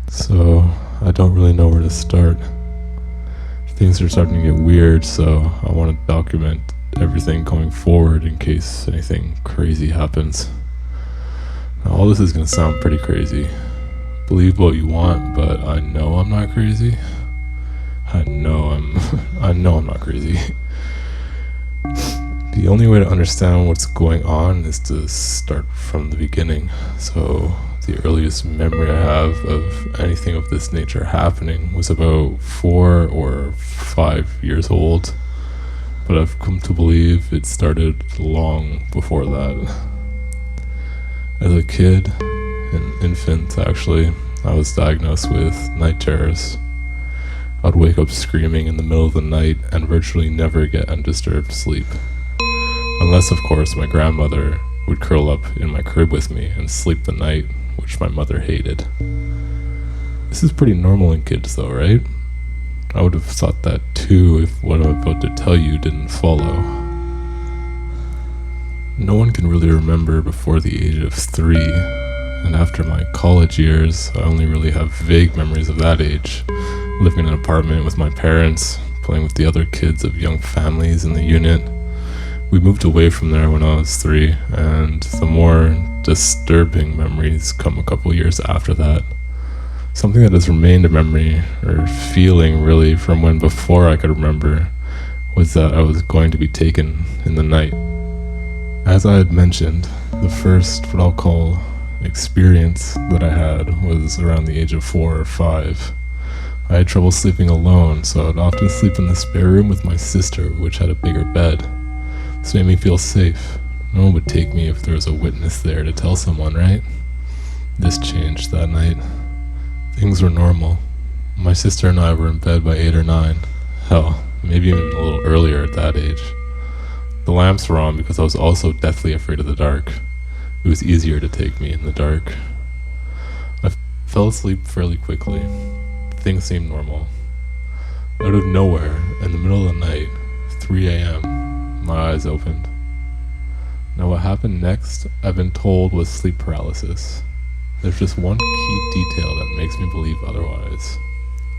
So I don't really know where to start. Things are starting to get weird, so I want to document everything going forward in case anything crazy happens. Now, all this is going to sound pretty crazy. Believe what you want, but I know I'm not crazy. I know I'm not crazy. The only way to understand what's going on is to start from the beginning. So the earliest memory I have of anything of this nature happening was about 4 or 5 years old, but I've come to believe it started long before that. As a kid, an infant actually, I was diagnosed with night terrors. I'd wake up screaming in the middle of the night and virtually never get undisturbed sleep. Unless, of course, my grandmother would curl up in my crib with me and sleep the night, which my mother hated. This is pretty normal in kids though, right? I would have thought that too if what I'm about to tell you didn't follow. No one can really remember before the age of 3, and after my college years, I only really have vague memories of that age, living in an apartment with my parents, playing with the other kids of young families in the unit. We moved away from there when I was 3, and the more disturbing memories come a couple years after that. Something that has remained a memory, or feeling really, from when before I could remember, was that I was going to be taken in the night. As I had mentioned, the first, what I'll call, experience that I had was around the age of 4 or 5. I had trouble sleeping alone, so I'd often sleep in the spare room with my sister, which had a bigger bed. This made me feel safe. No one would take me if there was a witness there to tell someone, right? This changed that night. Things were normal. My sister and I were in bed by 8 or 9. Hell, maybe even a little earlier at that age. The lamps were on because I was also deathly afraid of the dark. It was easier to take me in the dark. I fell asleep fairly quickly. Things seemed normal. Out of nowhere, in the middle of the night, 3 a.m., my eyes opened. Now what happened next, I've been told, was sleep paralysis. There's just one key detail that makes me believe otherwise.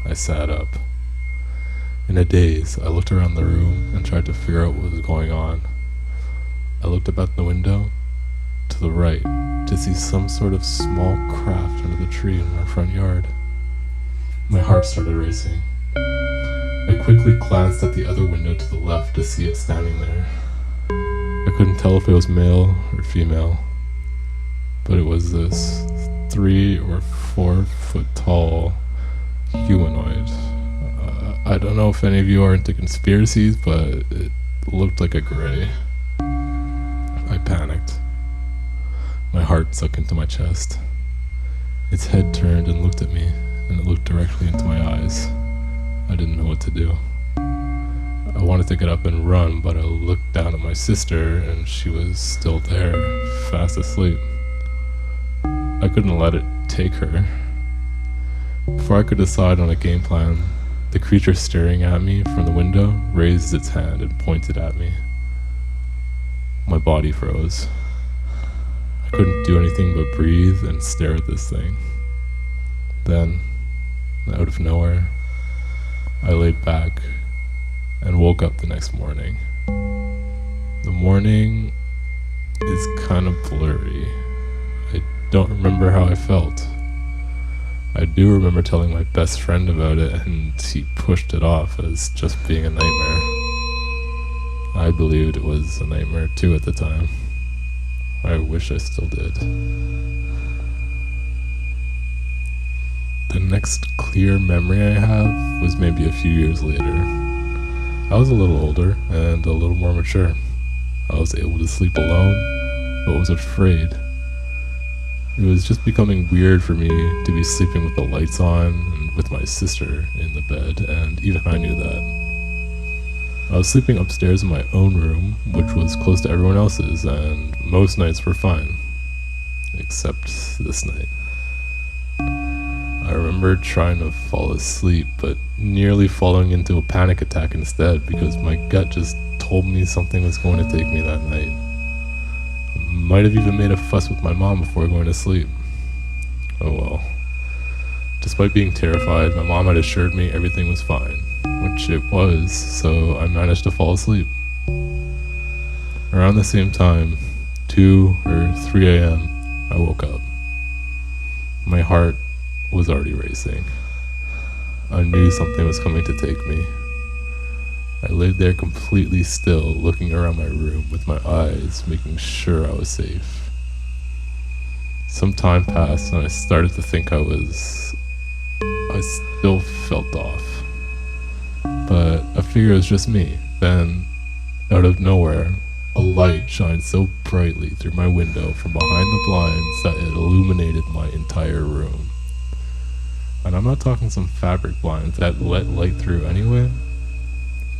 I sat up. In a daze, I looked around the room and tried to figure out what was going on. I looked up at the window, to the right, to see some sort of small craft under the tree in our front yard. My heart started racing. I quickly glanced at the other window to the left to see it standing there. I couldn't tell if it was male or female, but it was this 3 or 4 foot tall humanoid. I don't know if any of you are into conspiracies, but it looked like a gray. I panicked. My heart sunk into my chest. Its head turned and looked at me, and it looked directly into my eyes. I didn't know what to do. I wanted to get up and run, but I looked down at my sister, and she was still there, fast asleep. I couldn't let it take her. Before I could decide on a game plan, the creature staring at me from the window raised its hand and pointed at me. My body froze. I couldn't do anything but breathe and stare at this thing. Then, out of nowhere, I laid back and woke up the next morning. The morning is kind of blurry. I don't remember how I felt. I do remember telling my best friend about it, and he pushed it off as just being a nightmare. I believed it was a nightmare too at the time. I wish I still did. The next clear memory I have was maybe a few years later. I was a little older and a little more mature. I was able to sleep alone, but was afraid. It was just becoming weird for me to be sleeping with the lights on and with my sister in the bed, and even I knew that. I was sleeping upstairs in my own room, which was close to everyone else's, and most nights were fine. Except this night. I remember trying to fall asleep, but nearly falling into a panic attack instead because my gut just told me something was going to take me that night. Might have even made a fuss with my mom before going to sleep. Oh well. Despite being terrified, my mom had assured me everything was fine, which it was, so I managed to fall asleep. Around the same time, 2 or 3 a.m., I woke up. My heart was already racing. I knew something was coming to take me. I laid there completely still, looking around my room with my eyes, making sure I was safe. Some time passed and I started to think I still felt off. But I figured it was just me. Then, out of nowhere, a light shined so brightly through my window from behind the blinds that it illuminated my entire room. And I'm not talking some fabric blinds that let light through anyway.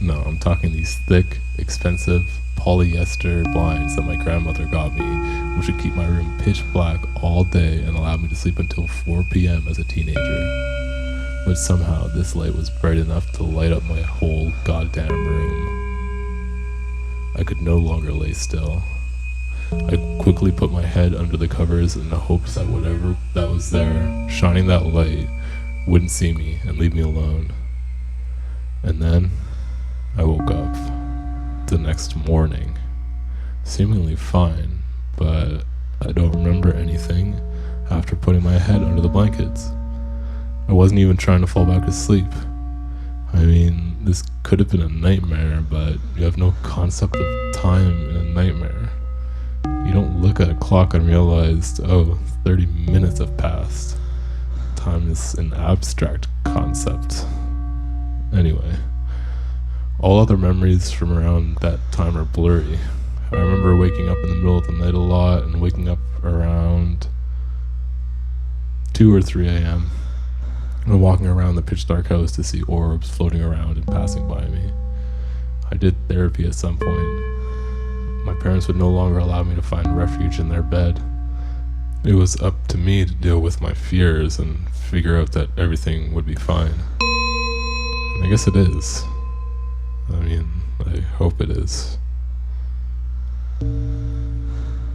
No, I'm talking these thick, expensive polyester blinds that my grandmother got me, which would keep my room pitch black all day and allow me to sleep until 4 p.m. as a teenager. But somehow this light was bright enough to light up my whole goddamn room. I could no longer lay still. I quickly put my head under the covers in the hopes that whatever that was there, shining that light, wouldn't see me and leave me alone. And then I woke up the next morning, seemingly fine, but I don't remember anything after putting my head under the blankets. I wasn't even trying to fall back to sleep. I mean, this could have been a nightmare, but you have no concept of time in a nightmare. You don't look at a clock and realize, 30 minutes have passed. Time is an abstract concept. Anyway, all other memories from around that time are blurry. I remember waking up in the middle of the night a lot and waking up around 2 or 3 a.m. and walking around the pitch dark house to see orbs floating around and passing by me. I did therapy at some point. My parents would no longer allow me to find refuge in their bed. It was up to me to deal with my fears and figure out that everything would be fine. And I guess it is. I mean, I hope it is.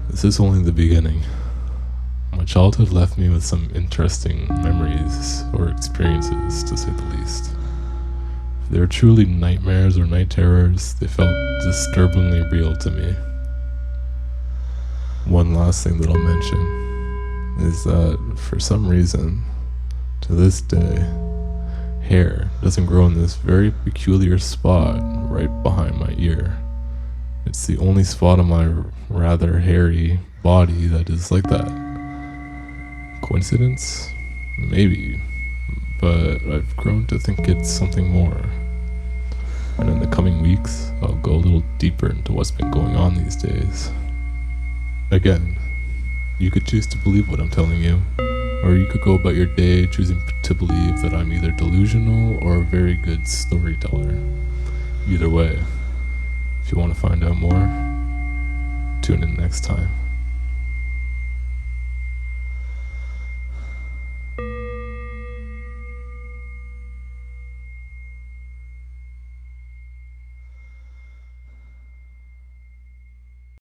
This is only the beginning. My childhood left me with some interesting memories or experiences, to say the least. If they were truly nightmares or night terrors, they felt disturbingly real to me. One last thing that I'll mention is that, for some reason, to this day, hair doesn't grow in this very peculiar spot right behind my ear. It's the only spot on my rather hairy body that is like that. Coincidence? Maybe, but I've grown to think it's something more. And in the coming weeks, I'll go a little deeper into what's been going on these days. Again, you could choose to believe what I'm telling you, or you could go about your day choosing to believe that I'm either delusional or a very good storyteller. Either way, if you want to find out more, tune in next time.